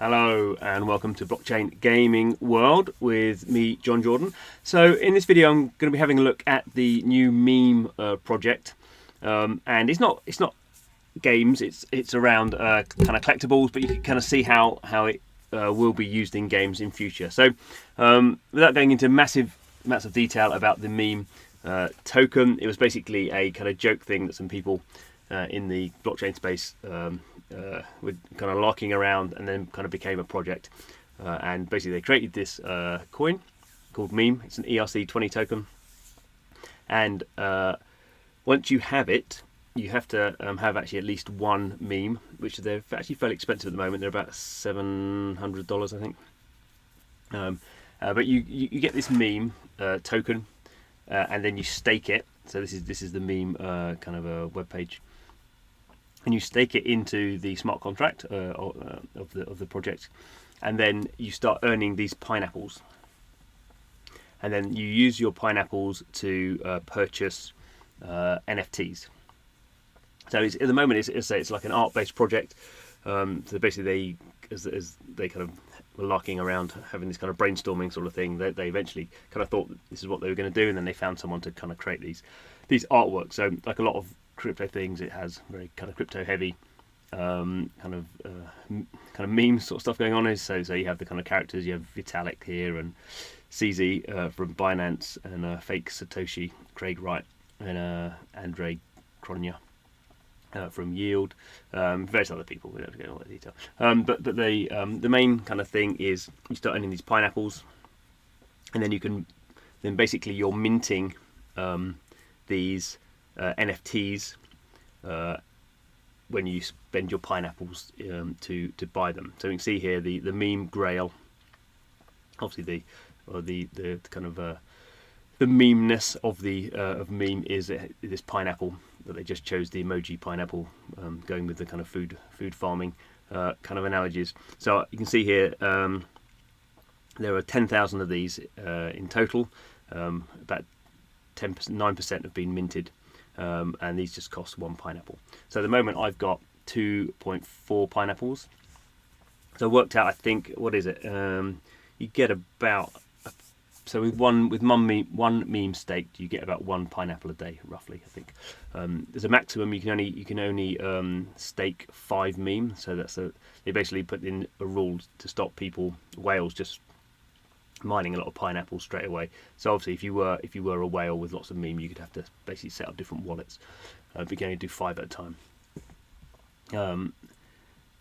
Hello and welcome to Blockchain Gaming World with me, John Jordan. So in this video, I'm going to be having a look at the new meme project, and it's not games. It's around kind of collectibles, but you can kind of see how it will be used in games in future. So without going into massive amounts of detail about the meme token, it was basically a kind of joke thing that some people in the blockchain space were kind of larking around, and then kind of became a project. And basically, they created this coin called meme. It's an ERC20 token, and once you have it, you have to have actually at least one meme, which they're actually fairly expensive at the moment. They're about $700, I think. But you get this meme token, and then you stake it. So this is the meme kind of a web page, and you stake it into the smart contract of the project, and then you start earning these pineapples, and then you use your pineapples to purchase NFTs. So at the moment it's like an art-based project. So basically as they kind of were larking around, having this kind of brainstorming sort of thing, they eventually kind of thought that this is what they were going to do, and then they found someone to kind of create these artworks. So like a lot of crypto things, it has very kind of crypto heavy kind of meme sort of stuff going on. So you have the kind of characters. You have Vitalik here, and CZ from Binance, and fake Satoshi, Craig Wright, and Andre Cronje from Yield, various other people. We don't have to go into all that detail. But the main kind of thing is you start earning these pineapples, and then basically you're minting these NFTs when you spend your pineapples to buy them. So you can see here the meme grail. Obviously the kind of the memeness of meme is this pineapple that they just chose, the emoji pineapple, going with the kind of food farming kind of analogies. So you can see here there are 10,000 of these in total. About 9% have been minted, and these just cost one pineapple. So at the moment I've got 2.4 pineapples. So worked out, I think, what is it? You get about, so with one meme staked, you get about one pineapple a day, roughly. I think there's a maximum. You can only stake 5 memes. So they basically put in a rule to stop whales just mining a lot of pineapples straight away. So obviously, if you were a whale with lots of meme, you could have to basically set up different wallets. But you can only do 5 at a time.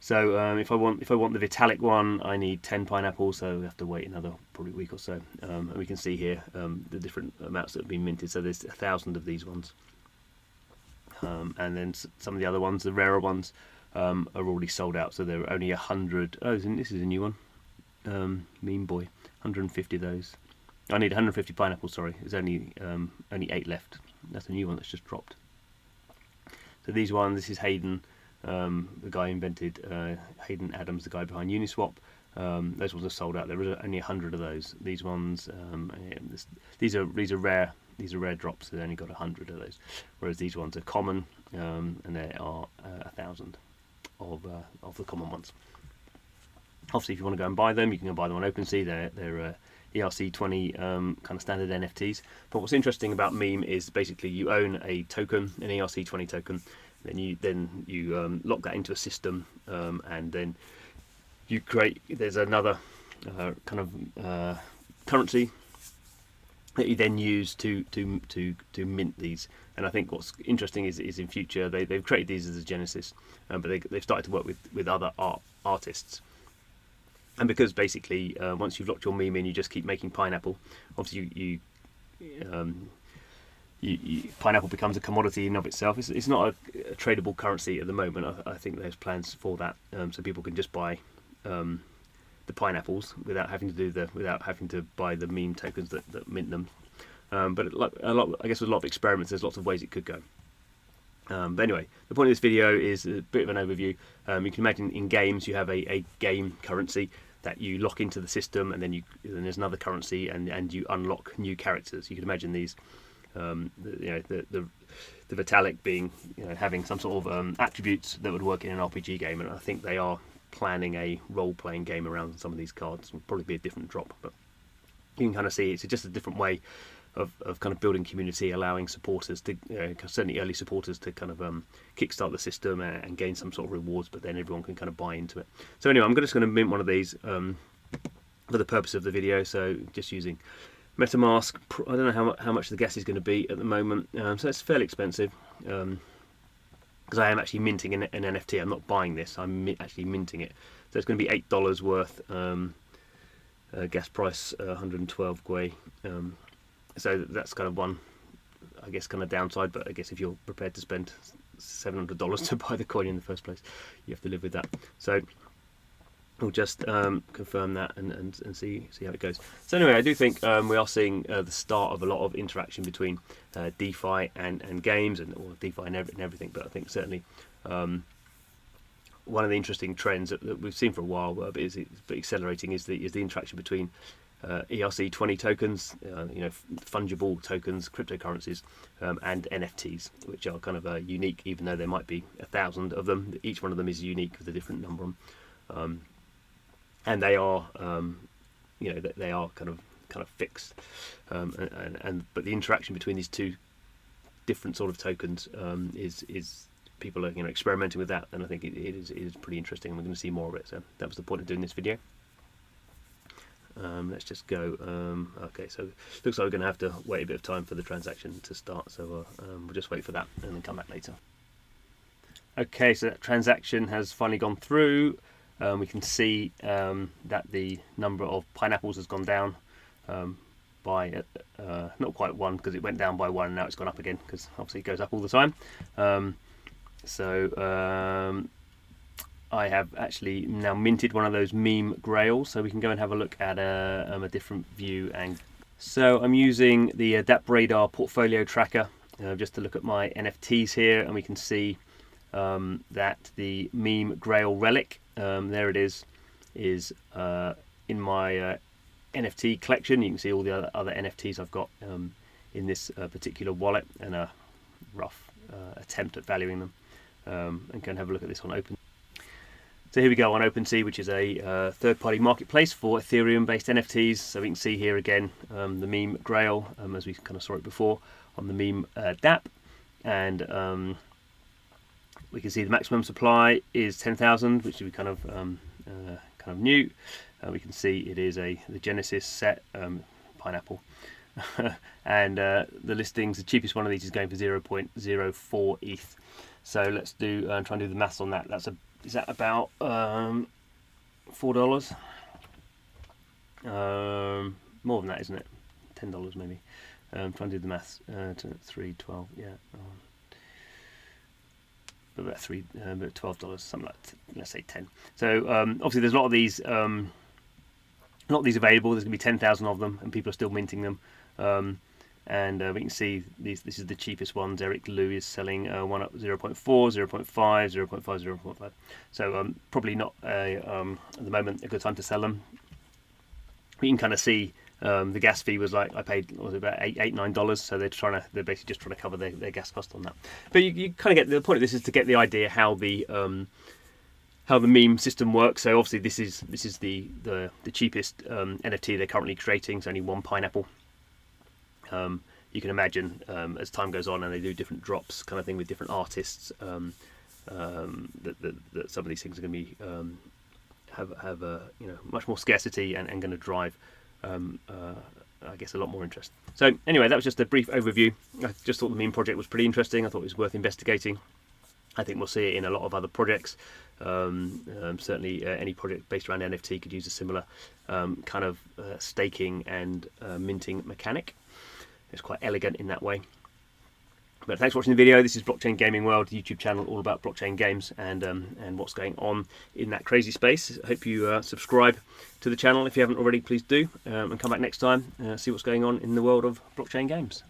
So if I want the Vitalik one, I need 10 pineapples, so we have to wait another probably week or so. And we can see here the different amounts that have been minted. So there's 1,000 of these ones, and then some of the other ones, the rarer ones, are already sold out. So there are only 100. Oh, this is a new one. Meme boy, 150 of those. I need 150 pineapples. Sorry, there's only 8 left. That's a new one that's just dropped. So these ones, this is Hayden. The guy invented Hayden Adams, the guy behind Uniswap. Those ones are sold out. There are only 100 of those. These ones, these are rare. These are rare drops. They only got 100 of those. Whereas these ones are common, and there are 1,000 of the common ones. Obviously, if you want to go and buy them, you can go buy them on OpenSea. They're ERC20 kind of standard NFTs. But what's interesting about meme is basically you own a token, an ERC20 token. Then you lock that into a system, and then you create. There's another kind of currency that you then use to mint these. And I think what's interesting is in future they've created these as a genesis, but they've started to work with other artists. And because basically once you've locked your meme in, you just keep making pineapple. Obviously pineapple becomes a commodity in of itself. It's not a tradable currency at the moment. I think there's plans for that, so people can just buy the pineapples without having to buy the meme tokens that mint them. But I guess with a lot of experiments, there's lots of ways it could go. But anyway, the point of this video is a bit of an overview. You can imagine in games you have a game currency that you lock into the system, and then there's another currency, and you unlock new characters. You can imagine these. The Vitalik being having some sort of attributes that would work in an RPG game, and I think they are planning a role-playing game around some of these cards. It will probably be a different drop, but you can kind of see it's just a different way of kind of building community, allowing supporters to, certainly early supporters, to kind of kickstart the system and gain some sort of rewards, but then everyone can kind of buy into it. So anyway, I'm just going to mint one of these for the purpose of the video, so just using MetaMask. I don't know how much the gas is going to be at the moment, so it's fairly expensive, because I am actually minting an NFT. I'm not buying this, I'm actually minting it. So it's going to be $8 worth, gas price 112 Gwei. So that's kind of one, I guess, kind of downside, but I guess if you're prepared to spend $700 to buy the coin in the first place, you have to live with that. So we'll just confirm that and see how it goes. So anyway, I do think we are seeing the start of a lot of interaction between DeFi and games, or DeFi and everything. But I think certainly one of the interesting trends that we've seen for a while, but is accelerating, is the interaction between ERC20 tokens, fungible tokens, cryptocurrencies, and NFTs, which are kind of unique, even though there might be 1,000 of them. Each one of them is unique with a different number on them. And they are, they are kind of fixed. But the interaction between these two different sort of tokens is people are experimenting with that, and I think it is pretty interesting. And we're going to see more of it. So that was the point of doing this video. Let's just go. Okay, so it looks like we're going to have to wait a bit of time for the transaction to start. So we'll just wait for that and then come back later. Okay, so that transaction has finally gone through. We can see that the number of pineapples has gone down by not quite one, because it went down by one and now it's gone up again, because obviously it goes up all the time. I have actually now minted one of those meme grails, so we can go and have a look at a different view. And so I'm using the Adapt Radar portfolio tracker just to look at my NFTs here, and we can see that the meme grail relic, there it is in my NFT collection. You can see all the other NFTs I've got in this particular wallet, and a rough attempt at valuing them, and go and have a look at this on Open. So here we go on OpenSea, which is a third-party marketplace for Ethereum-based NFTs. So we can see here again the meme grail, as we kind of saw it before on the meme DApp, and we can see the maximum supply is 10,000, which we kind of knew. We can see it is the Genesis set pineapple, and the listings, the cheapest one of these is going for 0.04 ETH. So let's do try and do the maths on that. Is that about $4? More than that, isn't it? $10 maybe. Trying to do the maths. 312, yeah. About $12, something like let's say 10. So obviously there's a lot of these available. There's going to be 10,000 of them, and people are still minting them. And we can see this is the cheapest ones. Eric Liu is selling one up 0.4, 0.5, 0.5, 0.5. So probably not at the moment a good time to sell them. We can kind of see the gas fee was like, I paid, what was it, about $9. So they're basically just trying to cover their gas cost on that. But you kind of get the point of this is to get the idea how the meme system works. So obviously this is the cheapest NFT they're currently creating. It's only one pineapple. You can imagine as time goes on and they do different drops, kind of thing, with different artists, that some of these things are going to be have much more scarcity and going to drive, I guess, a lot more interest. So anyway, that was just a brief overview. I just thought the meme project was pretty interesting. I thought it was worth investigating. I think we'll see it in a lot of other projects. Certainly any project based around NFT could use a similar kind of staking and minting mechanic. It's quite elegant in that way. But thanks for watching the video. This is Blockchain Gaming World, YouTube channel all about blockchain games and what's going on in that crazy space. I hope you subscribe to the channel if you haven't already. Please do, and come back next time, see what's going on in the world of blockchain games.